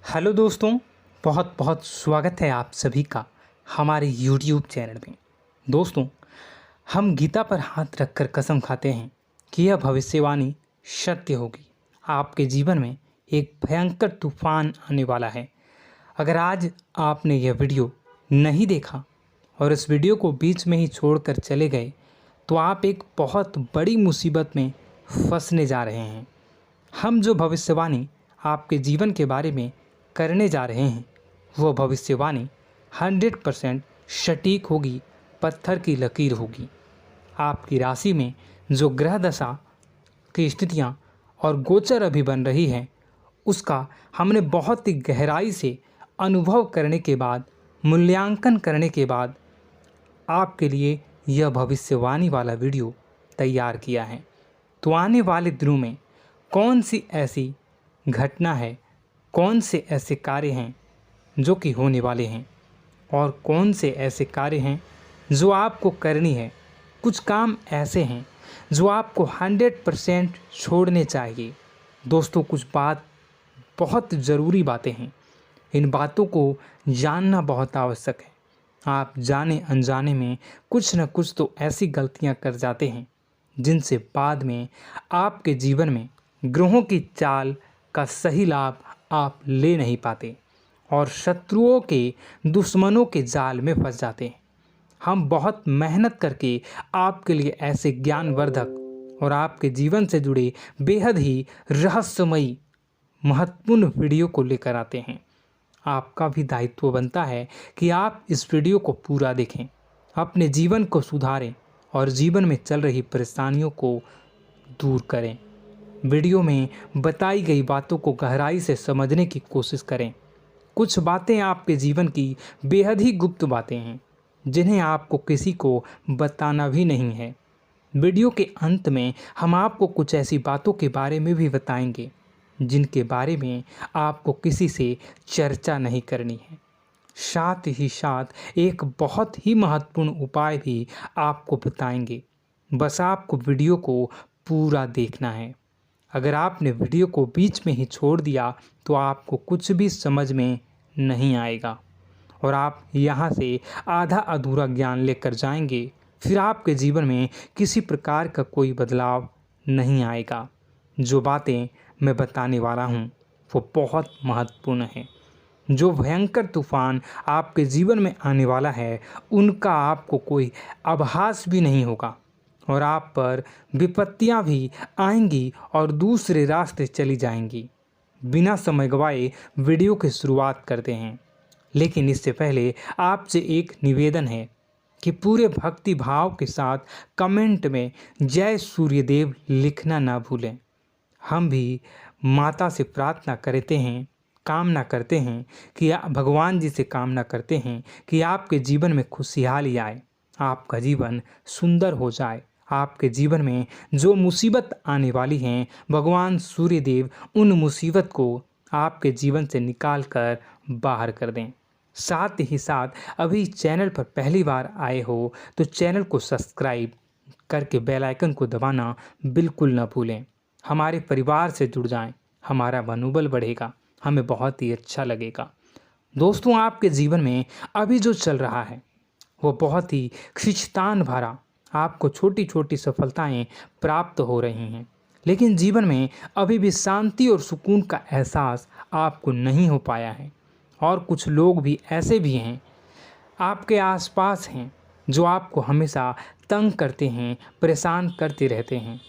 Hello दोस्तों, बहुत बहुत स्वागत है आप सभी का हमारे यूट्यूब चैनल में। दोस्तों, हम गीता पर हाथ रखकर कसम खाते हैं कि यह भविष्यवाणी सत्य होगी। आपके जीवन में एक भयंकर तूफान आने वाला है। अगर आज आपने यह वीडियो नहीं देखा और इस वीडियो को बीच में ही छोड़कर चले गए तो आप एक बहुत बड़ी मुसीबत में फंसने जा रहे हैं। हम जो भविष्यवाणी आपके जीवन के बारे में करने जा रहे हैं वो भविष्यवाणी 100% सटीक होगी, पत्थर की लकीर होगी। आपकी राशि में जो ग्रह दशा की स्थितियां और गोचर अभी बन रही है उसका हमने बहुत ही गहराई से अनुभव करने के बाद, मूल्यांकन करने के बाद आपके लिए यह भविष्यवाणी वाला वीडियो तैयार किया है। तो आने वाले दिनों में कौन सी ऐसी घटना है, कौन से ऐसे कार्य हैं जो कि होने वाले हैं और कौन से ऐसे कार्य हैं जो आपको करनी है। कुछ काम ऐसे हैं जो आपको 100% छोड़ने चाहिए। दोस्तों, कुछ बहुत ज़रूरी बातें हैं। इन बातों को जानना बहुत आवश्यक है। आप जाने अनजाने में कुछ न कुछ तो ऐसी गलतियां कर जाते हैं जिनसे बाद में आपके जीवन में ग्रहों की चाल का सही लाभ आप ले नहीं पाते और शत्रुओं के, दुश्मनों के जाल में फंस जाते हैं। हम बहुत मेहनत करके आपके लिए ऐसे ज्ञानवर्धक और आपके जीवन से जुड़े बेहद ही रहस्यमयी महत्वपूर्ण वीडियो को लेकर आते हैं। आपका भी दायित्व बनता है कि आप इस वीडियो को पूरा देखें, अपने जीवन को सुधारें और जीवन में चल रही परेशानियों को दूर करें। वीडियो में बताई गई बातों को गहराई से समझने की कोशिश करें। कुछ बातें आपके जीवन की बेहद ही गुप्त बातें हैं जिन्हें आपको किसी को बताना भी नहीं है। वीडियो के अंत में हम आपको कुछ ऐसी बातों के बारे में भी बताएंगे जिनके बारे में आपको किसी से चर्चा नहीं करनी है। साथ ही साथ एक बहुत ही महत्वपूर्ण उपाय भी आपको बताएंगे। बस आपको वीडियो को पूरा देखना है। अगर आपने वीडियो को बीच में ही छोड़ दिया तो आपको कुछ भी समझ में नहीं आएगा और आप यहाँ से आधा अधूरा ज्ञान लेकर जाएंगे। फिर आपके जीवन में किसी प्रकार का कोई बदलाव नहीं आएगा। जो बातें मैं बताने वाला हूँ वो बहुत महत्वपूर्ण है। जो भयंकर तूफान आपके जीवन में आने वाला है उनका आपको कोई आभास भी नहीं होगा और आप पर विपत्तियां भी आएंगी और दूसरे रास्ते चली जाएंगी। बिना समय गवाए वीडियो की शुरुआत करते हैं, लेकिन इससे पहले आपसे एक निवेदन है कि पूरे भक्ति भाव के साथ कमेंट में जय सूर्यदेव लिखना ना भूलें। हम भी माता से प्रार्थना करते हैं, कामना करते हैं कि भगवान जी से कामना करते हैं कि आपके जीवन में खुशहाली आए, आपका जीवन सुंदर हो जाए। आपके जीवन में जो मुसीबत आने वाली हैं भगवान सूर्यदेव उन मुसीबत को आपके जीवन से निकाल कर बाहर कर दें। साथ ही साथ अभी चैनल पर पहली बार आए हो तो चैनल को सब्सक्राइब करके बेल आइकन को दबाना बिल्कुल न भूलें। हमारे परिवार से जुड़ जाएं, हमारा मनोबल बढ़ेगा, हमें बहुत ही अच्छा लगेगा। दोस्तों, आपके जीवन में अभी जो चल रहा है वो बहुत ही खींचतान भरा, आपको छोटी छोटी सफलताएं प्राप्त हो रही हैं, लेकिन जीवन में अभी भी शांति और सुकून का एहसास आपको नहीं हो पाया है। और कुछ लोग भी ऐसे भी हैं आपके आसपास हैं जो आपको हमेशा तंग करते हैं, परेशान करते रहते हैं।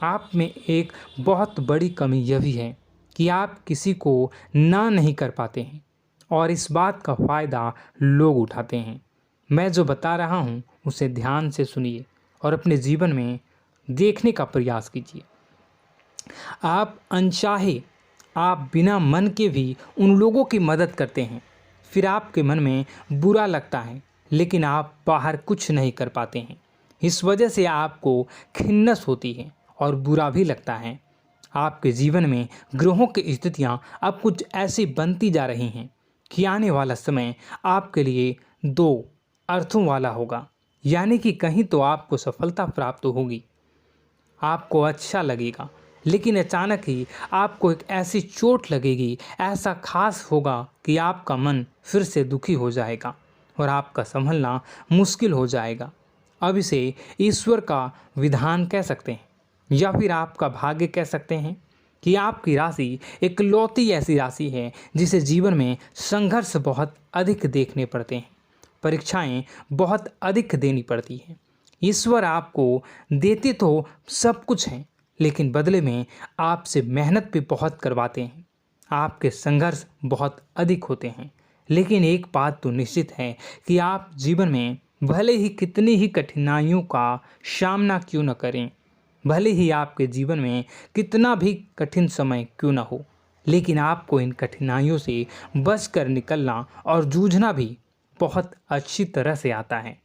आप में एक बहुत बड़ी कमी यह भी है कि आप किसी को ना नहीं कर पाते हैं और इस बात का फ़ायदा लोग उठाते हैं। मैं जो बता रहा हूँ उसे ध्यान से सुनिए और अपने जीवन में देखने का प्रयास कीजिए। आप अनचाहे, आप बिना मन के भी उन लोगों की मदद करते हैं, फिर आपके मन में बुरा लगता है लेकिन आप बाहर कुछ नहीं कर पाते हैं। इस वजह से आपको खिन्नस होती है और बुरा भी लगता है। आपके जीवन में ग्रहों की स्थितियाँ अब कुछ ऐसी बनती जा रही हैं कि आने वाला समय आपके लिए दो अर्थों वाला होगा। यानी कि कहीं तो आपको सफलता प्राप्त होगी, आपको अच्छा लगेगा लेकिन अचानक ही आपको एक ऐसी चोट लगेगी, ऐसा खास होगा कि आपका मन फिर से दुखी हो जाएगा और आपका संभलना मुश्किल हो जाएगा। अब इसे ईश्वर का विधान कह सकते हैं या फिर आपका भाग्य कह सकते हैं कि आपकी राशि इकलौती ऐसी राशि है जिसे जीवन में संघर्ष बहुत अधिक देखने पड़ते हैं, परीक्षाएं बहुत अधिक देनी पड़ती हैं। ईश्वर आपको देते तो सब कुछ हैं, लेकिन बदले में आपसे मेहनत भी बहुत करवाते हैं। आपके संघर्ष बहुत अधिक होते हैं, लेकिन एक बात तो निश्चित है कि आप जीवन में भले ही कितनी ही कठिनाइयों का सामना क्यों न करें, भले ही आपके जीवन में कितना भी कठिन समय क्यों न हो, लेकिन आपको इन कठिनाइयों से बच कर निकलना और जूझना भी बहुत अच्छी तरह से आता है।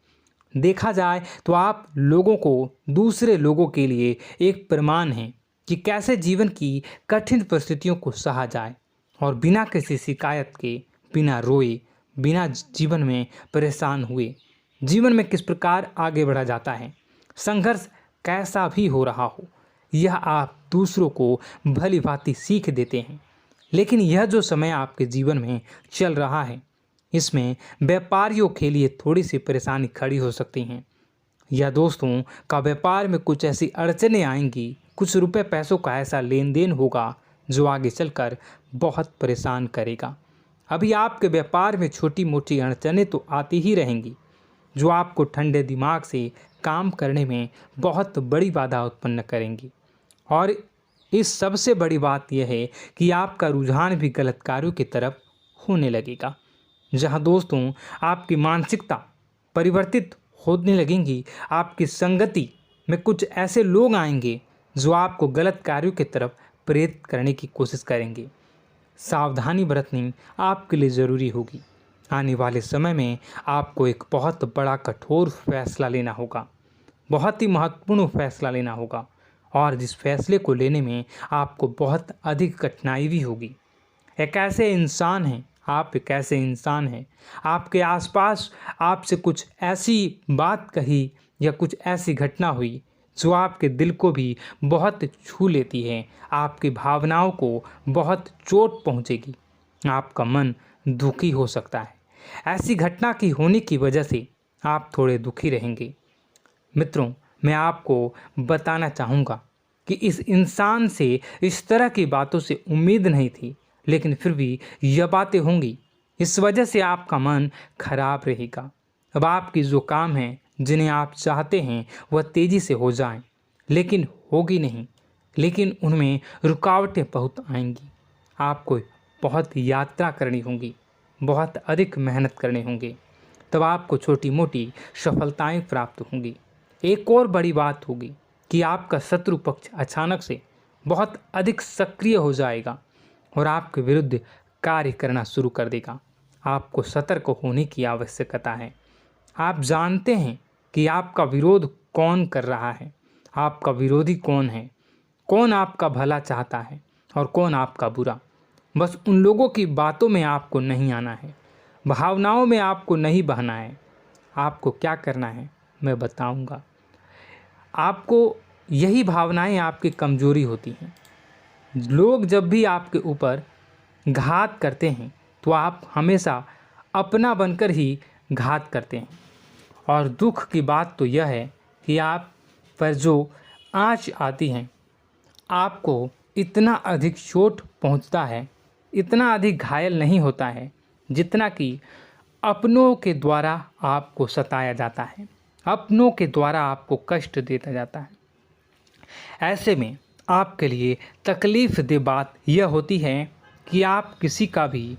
देखा जाए तो आप लोगों को दूसरे लोगों के लिए एक प्रमाण हैं कि कैसे जीवन की कठिन परिस्थितियों को सहा जाए और बिना किसी शिकायत के, बिना रोए, बिना जीवन में परेशान हुए जीवन में किस प्रकार आगे बढ़ा जाता है। संघर्ष कैसा भी हो रहा हो, यह आप दूसरों को भली भांति सीख देते हैं। लेकिन यह जो समय आपके जीवन में चल रहा है, इसमें व्यापारियों के लिए थोड़ी सी परेशानी खड़ी हो सकती हैं, या दोस्तों का व्यापार में कुछ ऐसी अड़चनें आएंगी, कुछ रुपए पैसों का ऐसा लेन देन होगा जो आगे चलकर बहुत परेशान करेगा। अभी आपके व्यापार में छोटी मोटी अड़चनें तो आती ही रहेंगी, जो आपको ठंडे दिमाग से काम करने में बहुत बड़ी बाधा उत्पन्न करेंगी। और इस सबसे बड़ी बात यह है कि आपका रुझान भी गलत कार्यों की तरफ होने लगेगा, जहां दोस्तों आपकी मानसिकता परिवर्तित होने लगेंगी। आपकी संगति में कुछ ऐसे लोग आएंगे जो आपको गलत कार्यों की तरफ प्रेरित करने की कोशिश करेंगे। सावधानी बरतनी आपके लिए ज़रूरी होगी। आने वाले समय में आपको एक बहुत बड़ा कठोर फैसला लेना होगा, बहुत ही महत्वपूर्ण फैसला लेना होगा, और जिस फैसले को लेने में आपको बहुत अधिक कठिनाई भी होगी। एक ऐसे इंसान हैं, आप एक ऐसे इंसान हैं, आपके आसपास आपसे कुछ ऐसी बात कही या कुछ ऐसी घटना हुई जो आपके दिल को भी बहुत छू लेती है, आपकी भावनाओं को बहुत चोट पहुंचेगी, आपका मन दुखी हो सकता है। ऐसी घटना की होने की वजह से आप थोड़े दुखी रहेंगे। मित्रों, मैं आपको बताना चाहूँगा कि इस इंसान से इस तरह की बातों से उम्मीद नहीं थी, लेकिन फिर भी यह बातें होंगी। इस वजह से आपका मन खराब रहेगा। अब आपकी जो काम है, जिन्हें आप चाहते हैं वह तेज़ी से हो जाएं, लेकिन होगी नहीं, लेकिन उनमें रुकावटें बहुत आएंगी। आपको बहुत यात्रा करनी होगी, बहुत अधिक मेहनत करने होंगे, तब आपको छोटी मोटी सफलताएं प्राप्त होंगी। एक और बड़ी बात होगी कि आपका शत्रु पक्ष अचानक से बहुत अधिक सक्रिय हो जाएगा और आपके विरुद्ध कार्य करना शुरू कर देगा। आपको सतर्क होने की आवश्यकता है। आप जानते हैं कि आपका विरोध कौन कर रहा है, आपका विरोधी कौन है, कौन आपका भला चाहता है और कौन आपका बुरा। बस उन लोगों की बातों में आपको नहीं आना है, भावनाओं में आपको नहीं बहना है। आपको क्या करना है मैं बताऊंगा। आपको यही भावनाएं आपकी कमजोरी होती हैं। लोग जब भी आपके ऊपर घात करते हैं तो आप हमेशा अपना बनकर ही घात करते हैं। और दुख की बात तो यह है कि आप पर जो आँच आती है, आपको इतना अधिक चोट पहुंचता है, इतना अधिक घायल नहीं होता है जितना कि अपनों के द्वारा आपको सताया जाता है, अपनों के द्वारा आपको कष्ट देता जाता है। ऐसे में आपके लिए तकलीफ़ दे बात यह होती है कि आप किसी का भी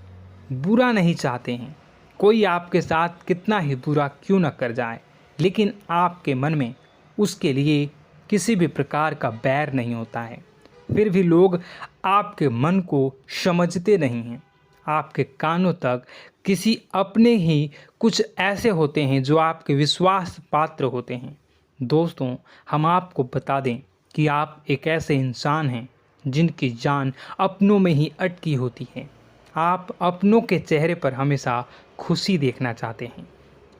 बुरा नहीं चाहते हैं। कोई आपके साथ कितना ही बुरा क्यों न कर जाए, लेकिन आपके मन में उसके लिए किसी भी प्रकार का बैर नहीं होता है। फिर भी लोग आपके मन को समझते नहीं हैं। आपके कानों तक किसी अपने ही कुछ ऐसे होते हैं जो आपके विश्वास पात्र होते हैं। दोस्तों, हम आपको बता दें कि आप एक ऐसे इंसान हैं जिनकी जान अपनों में ही अटकी होती है। आप अपनों के चेहरे पर हमेशा खुशी देखना चाहते हैं,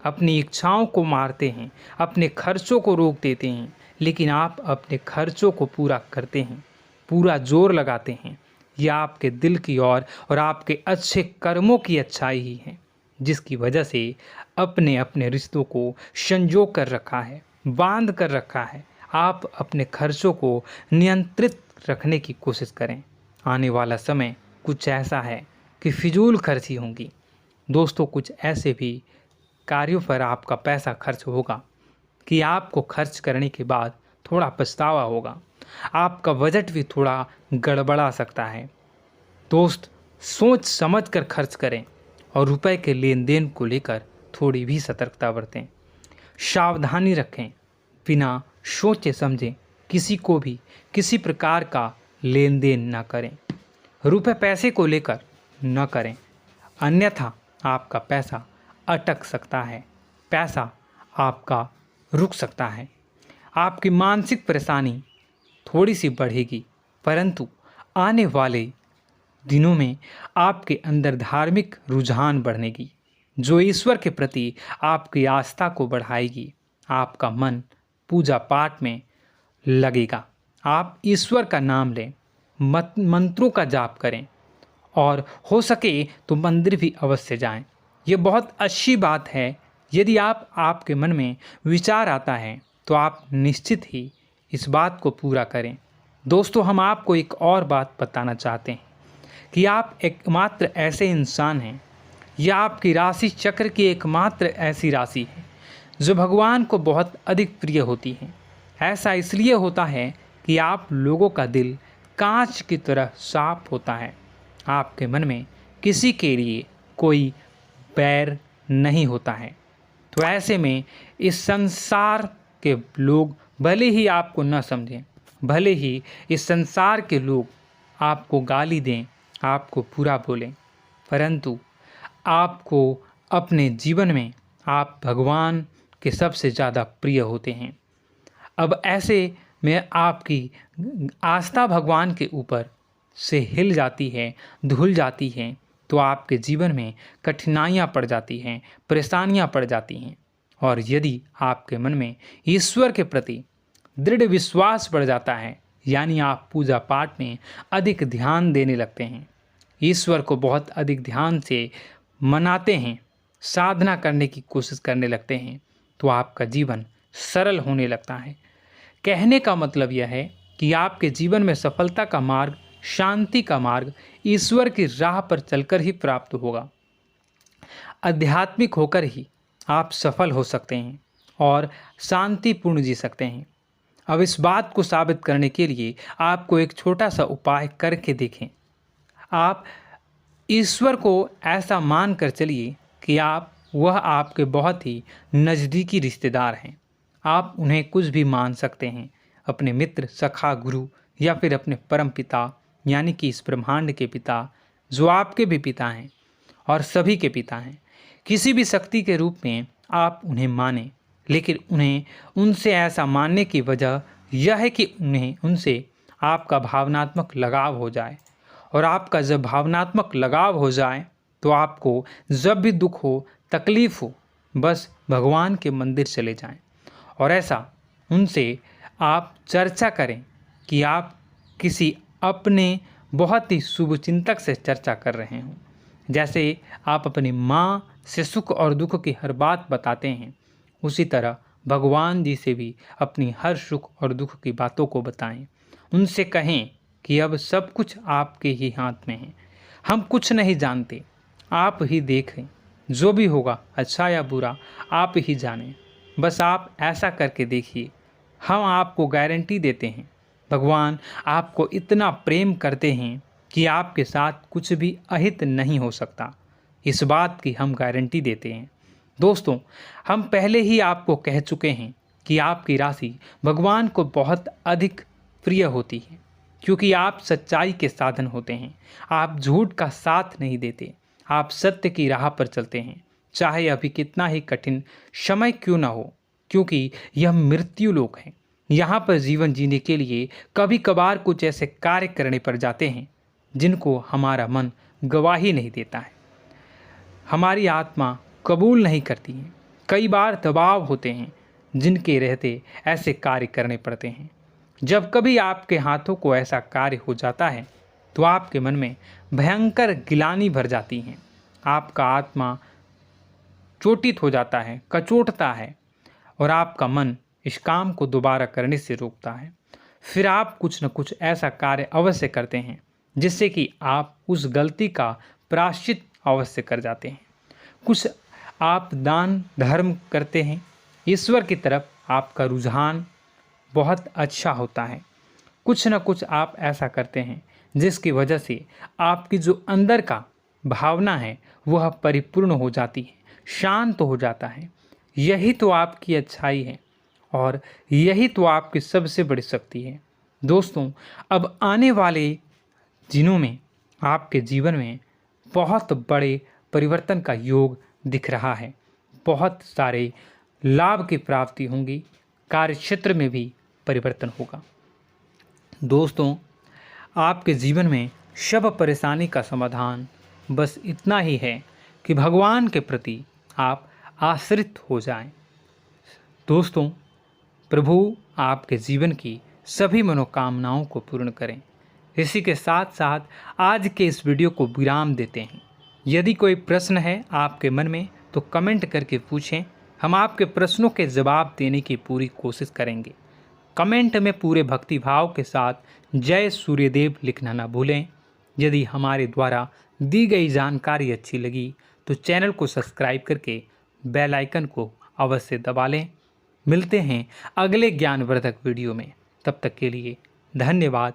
अपनी इच्छाओं को मारते हैं, अपने खर्चों को रोक देते हैं, लेकिन आप अपने खर्चों को पूरा करते हैं। पूरा जोर लगाते हैं, यह आपके दिल की और आपके अच्छे कर्मों की अच्छाई ही है, जिसकी वजह से अपने अपने रिश्तों को संजो कर रखा है, बांध कर रखा है। आप अपने खर्चों को नियंत्रित रखने की कोशिश करें। आने वाला समय कुछ ऐसा है कि फिजूल खर्ची होंगी। दोस्तों, कुछ ऐसे भी कार्यों पर आपका पैसा खर्च होगा कि आपको खर्च करने के बाद थोड़ा पछतावा होगा। आपका बजट भी थोड़ा गड़बड़ा सकता है। दोस्त, सोच समझ कर खर्च करें और रुपए के लेन देन को लेकर थोड़ी भी सतर्कता बरतें। सावधानी रखें, बिना सोचे समझे किसी को भी किसी प्रकार का लेन देन न करें। रुपए पैसे को लेकर न करें, अन्यथा आपका पैसा अटक सकता है, पैसा आपका रुक सकता है। आपकी मानसिक परेशानी थोड़ी सी बढ़ेगी, परंतु आने वाले दिनों में आपके अंदर धार्मिक रुझान बढ़नेगी, जो ईश्वर के प्रति आपकी आस्था को बढ़ाएगी। आपका मन पूजा पाठ में लगेगा। आप ईश्वर का नाम लें, मंत्रों का जाप करें और हो सके तो मंदिर भी अवश्य जाएं। ये बहुत अच्छी बात है। यदि आपके मन में विचार आता है तो आप निश्चित ही इस बात को पूरा करें। दोस्तों, हम आपको एक और बात बताना चाहते हैं कि आप एकमात्र ऐसे इंसान हैं, यह आपकी राशि चक्र की एकमात्र ऐसी राशि है जो भगवान को बहुत अधिक प्रिय होती है। ऐसा इसलिए होता है कि आप लोगों का दिल कांच की तरह साफ होता है। आपके मन में किसी के लिए कोई बैर नहीं होता है। तो ऐसे में इस संसार के लोग भले ही आपको न समझें, भले ही इस संसार के लोग आपको गाली दें, आपको बुरा बोलें, परंतु आपको अपने जीवन में आप भगवान के सबसे ज़्यादा प्रिय होते हैं। अब ऐसे में आपकी आस्था भगवान के ऊपर से हिल जाती है, धुल जाती है, तो आपके जीवन में कठिनाइयाँ पड़ जाती हैं, परेशानियाँ पड़ जाती हैं। और यदि आपके मन में ईश्वर के प्रति दृढ़ विश्वास बढ़ जाता है, यानी आप पूजा पाठ में अधिक ध्यान देने लगते हैं, ईश्वर को बहुत अधिक ध्यान से मनाते हैं, साधना करने की कोशिश करने लगते हैं, तो आपका जीवन सरल होने लगता है। कहने का मतलब यह है कि आपके जीवन में सफलता का मार्ग, शांति का मार्ग ईश्वर की राह पर चलकर ही प्राप्त होगा। आध्यात्मिक होकर ही आप सफल हो सकते हैं और शांतिपूर्ण जी सकते हैं। अब इस बात को साबित करने के लिए आपको एक छोटा सा उपाय करके देखें। आप ईश्वर को ऐसा मान कर चलिए कि वह आपके बहुत ही नज़दीकी रिश्तेदार हैं। आप उन्हें कुछ भी मान सकते हैं, अपने मित्र, सखा, गुरु या फिर अपने परम पिता, यानी कि इस ब्रह्मांड के पिता, जो आपके भी पिता हैं और सभी के पिता हैं। किसी भी शक्ति के रूप में आप उन्हें मानें, लेकिन उन्हें उनसे ऐसा मानने की वजह यह है कि उनसे आपका भावनात्मक लगाव हो जाए। और आपका जब भावनात्मक लगाव हो जाए तो आपको जब भी दुख हो, तकलीफ़ हो, बस भगवान के मंदिर चले जाएं और ऐसा उनसे आप चर्चा करें कि आप किसी अपने बहुत ही शुभचिंतक से चर्चा कर रहे हों। जैसे आप अपनी माँ से सुख और दुख की हर बात बताते हैं, उसी तरह भगवान जी से भी अपनी हर सुख और दुख की बातों को बताएं। उनसे कहें कि अब सब कुछ आपके ही हाथ में है, हम कुछ नहीं जानते, आप ही देखें, जो भी होगा अच्छा या बुरा आप ही जानें। बस आप ऐसा करके देखिए, हम आपको गारंटी देते हैं, भगवान आपको इतना प्रेम करते हैं कि आपके साथ कुछ भी अहित नहीं हो सकता। इस बात की हम गारंटी देते हैं। दोस्तों, हम पहले ही आपको कह चुके हैं कि आपकी राशि भगवान को बहुत अधिक प्रिय होती है, क्योंकि आप सच्चाई के साधन होते हैं। आप झूठ का साथ नहीं देते, आप सत्य की राह पर चलते हैं, चाहे अभी कितना ही कठिन समय क्यों ना हो, क्योंकि यह मृत्यु लोक है। यहाँ पर जीवन जीने के लिए कभी कभार कुछ ऐसे कार्य करने पड़ जाते हैं जिनको हमारा मन गवाही नहीं देता है, हमारी आत्मा कबूल नहीं करती है। कई बार दबाव होते हैं जिनके रहते ऐसे कार्य करने पड़ते हैं। जब कभी आपके हाथों को ऐसा कार्य हो जाता है तो आपके मन में भयंकर गिलानी भर जाती है। आपका आत्मा चोटित हो जाता है, कचोटता है और आपका मन इस काम को दोबारा करने से रोकता है। फिर आप कुछ न कुछ ऐसा कार्य अवश्य करते हैं जिससे कि आप उस गलती का प्रायश्चित अवश्य कर जाते हैं। कुछ आप दान धर्म करते हैं। ईश्वर की तरफ आपका रुझान बहुत अच्छा होता है। कुछ न कुछ आप ऐसा करते हैं जिसकी वजह से आपकी जो अंदर का भावना है वह परिपूर्ण हो जाती है, शांत हो जाता है। यही तो आपकी अच्छाई है और यही तो आपकी सबसे बड़ी शक्ति है। दोस्तों, अब आने वाले दिनों में आपके जीवन में बहुत बड़े परिवर्तन का योग दिख रहा है। बहुत सारे लाभ की प्राप्ति होंगी, कार्यक्षेत्र में भी परिवर्तन होगा। दोस्तों, आपके जीवन में सब परेशानी का समाधान बस इतना ही है कि भगवान के प्रति आप आश्रित हो जाएं। दोस्तों, प्रभु आपके जीवन की सभी मनोकामनाओं को पूर्ण करें। इसी के साथ साथ आज के इस वीडियो को विराम देते हैं। यदि कोई प्रश्न है आपके मन में तो कमेंट करके पूछें, हम आपके प्रश्नों के जवाब देने की पूरी कोशिश करेंगे। कमेंट में पूरे भक्तिभाव के साथ जय सूर्यदेव लिखना ना भूलें। यदि हमारे द्वारा दी गई जानकारी अच्छी लगी तो चैनल को सब्सक्राइब करके बेल आइकन को अवश्य दबा लें। मिलते हैं अगले ज्ञानवर्धक वीडियो में। तब तक के लिए धन्यवाद।